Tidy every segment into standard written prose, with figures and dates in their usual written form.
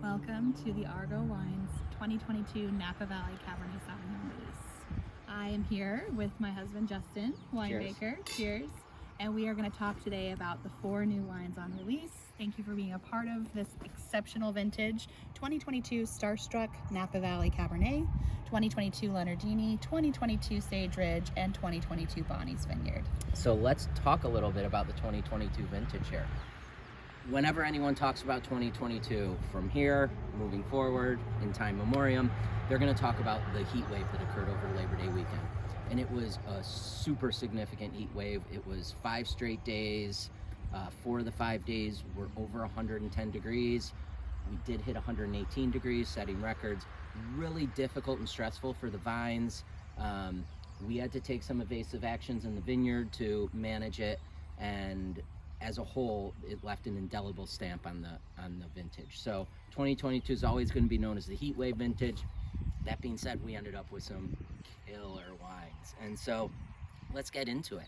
Welcome to the Argot Wines 2022 Napa Valley Cabernet Sauvignon release. I am here with my husband Justin, winemaker. Cheers. And we are going to talk today about the 4 new wines on release. Thank you for being a part of this exceptional vintage 2022 Starstruck Napa Valley Cabernet, 2022 Leonardini, 2022 Sage Ridge, and 2022 Bonnie's Vineyard. So let's talk a little bit about the 2022 vintage here. Whenever anyone talks about 2022, from here moving forward in time memoriam, they're going to talk about the heat wave that occurred over Labor Day weekend. And it was a super significant heat wave. It was 5 straight days. 4 of the 5 days were over 110 degrees. We did hit 118 degrees, setting records. Really difficult and stressful for the vines. We had to take some evasive actions in the vineyard to manage it, and as a whole, it left an indelible stamp on the vintage. So 2022 is always going to be known as the heat wave vintage. That being said, we ended up with some killer wines, and so let's get into it.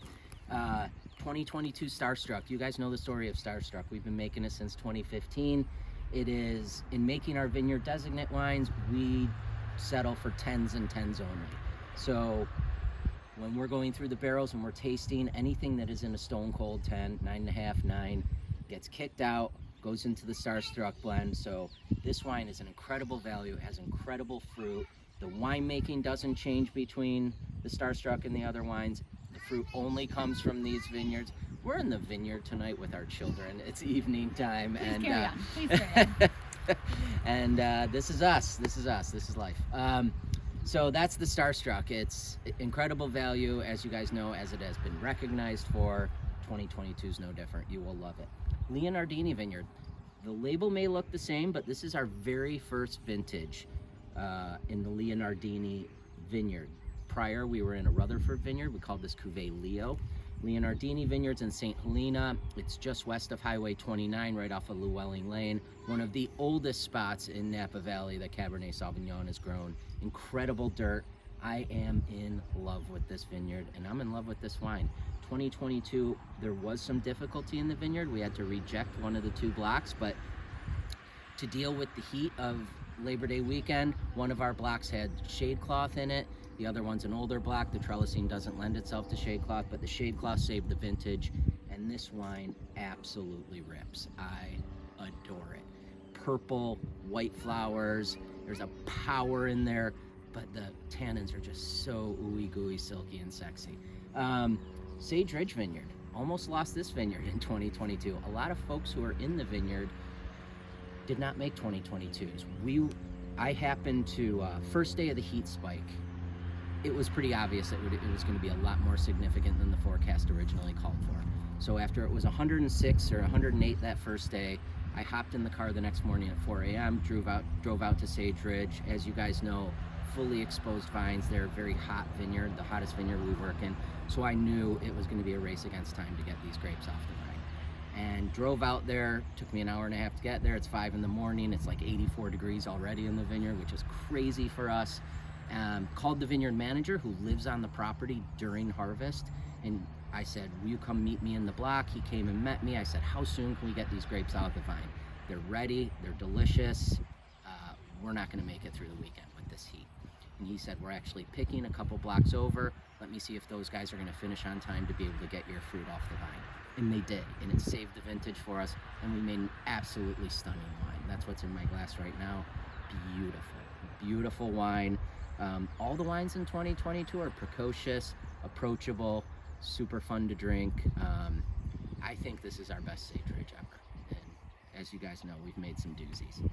2022 Starstruck. You guys know the story of Starstruck. We've been making it since 2015. It is, in making our vineyard designate wines, we settle for 10s and 10s only. So when we're going through the barrels and we're tasting, anything that is in a stone cold 10, 9.5, 9, gets kicked out, goes into the Starstruck blend. So this wine is an incredible value. It has incredible fruit. The winemaking doesn't change between the Starstruck and the other wines. The fruit only comes from these vineyards. We're in the vineyard tonight with our children. It's evening time. Please carry on. Please carry on. And this is us. This is us. This is life. So that's the Starstruck. It's incredible value, as you guys know, as it has been recognized for. 2022 is no different. You will love it. Leonardini Vineyard. The label may look the same, but this is our very first vintage in the Leonardini Vineyard. Prior, we were in a Rutherford vineyard. We called this Cuvée Leo. Leonardini Vineyards in St. Helena. It's just west of Highway 29, right off of Llewellyn Lane. One of the oldest spots in Napa Valley that Cabernet Sauvignon has grown. Incredible dirt. I am in love with this vineyard, and I'm in love with this wine. 2022, there was some difficulty in the vineyard. We had to reject one of the 2 blocks, but to deal with the heat of Labor Day weekend, one of our blocks had shade cloth in it. The other one's an older block. The trellising doesn't lend itself to shade cloth, but the shade cloth saved the vintage, and this wine absolutely rips. I adore it. Purple, white flowers. There's a power in there, but the tannins are just so ooey gooey, silky, and sexy. Sage Ridge Vineyard. Almost lost this vineyard in 2022. A lot of folks who are in the vineyard did not make 2022s. I happened to, first day of the heat spike, it was pretty obvious that it was going to be a lot more significant than the forecast originally called for. So after it was 106 or 108 that first day, I hopped in the car the next morning at 4 a.m., drove out to Sage Ridge. As you guys know, fully exposed vines. They're a very hot vineyard, the hottest vineyard we work in. So I knew it was going to be a race against time to get these grapes off the vine. And drove out there. Took me an hour and a half to get there. It's 5 in the morning. It's like 84 degrees already in the vineyard, which is crazy for us. Called the vineyard manager who lives on the property during harvest, and I said, will you come meet me in the block? He came and met me. I said, how soon can we get these grapes out of the vine? They're ready, they're delicious. We're not gonna make it through the weekend with this heat. And he said, we're actually picking a couple blocks over. Let me see if those guys are gonna finish on time to be able to get your fruit off the vine. And they did, and it saved the vintage for us, and we made an absolutely stunning wine. That's what's in my glass right now. Beautiful, beautiful wine. All the wines in 2022 are precocious, approachable, super fun to drink. I think this is our best Sage Ridge ever. And as you guys know, we've made some doozies.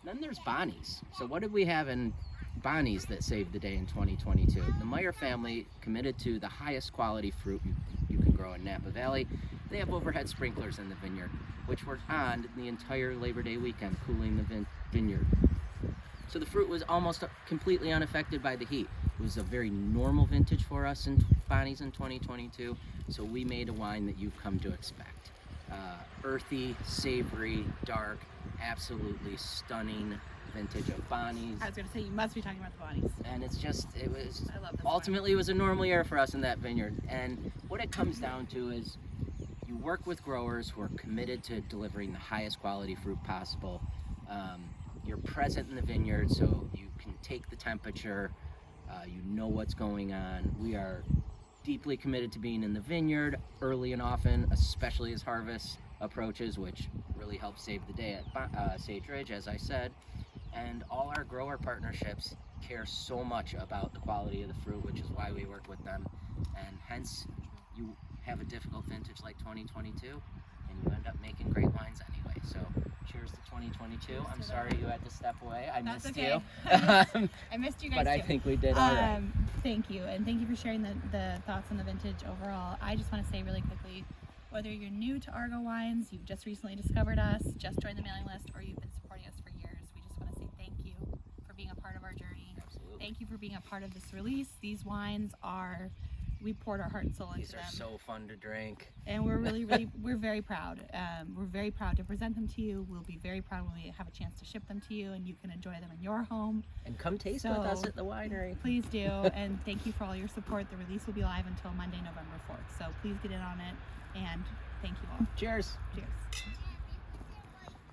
Then there's Bonnie's. So what did we have in Bonnie's that saved the day in 2022? The Meyer family committed to the highest quality fruit you can grow in Napa Valley. They have overhead sprinklers in the vineyard, which were on the entire Labor Day weekend, cooling the vineyard. So the fruit was almost completely unaffected by the heat. It was a very normal vintage for us in Bonnie's in 2022. So we made a wine that you've come to expect. Earthy, savory, dark, absolutely stunning vintage of Bonnie's. I was going to say, you must be talking about the Bonnie's. And it's just, it was, I love this ultimately it was a normal year for us in that vineyard. And what it comes down to is you work with growers who are committed to delivering the highest quality fruit possible. you're present in the vineyard, so you can take the temperature, you know what's going on. We are deeply committed to being in the vineyard early and often, especially as harvest approaches, which really helps save the day at Sage Ridge, as I said. And all our grower partnerships care so much about the quality of the fruit, which is why we work with them. And hence, you have a difficult vintage like 2022, and you end up making great wines anyway. So cheers to 2022. Cheers I'm to sorry that. you had to step away. I That's missed okay. you. I missed you guys But too. I think we did all right. Thank you, and thank you for sharing the thoughts on the vintage overall. I just want to say really quickly, whether you're new to Argot Wines, you've just recently discovered us, just joined the mailing list, or you've been supporting us for years, we just want to say thank you for being a part of our journey. Absolutely. Thank you for being a part of this release. These wines are, we poured our heart and soul into These them. are so fun to drink. And we're really, we're very proud. We're very proud to present them to you. We'll be very proud when we have a chance to ship them to you and you can enjoy them in your home. And come taste with us at the winery. Please do. And thank you for all your support. The release will be live until Monday, November 4th. So please get in on it. And thank you all. Cheers. Cheers.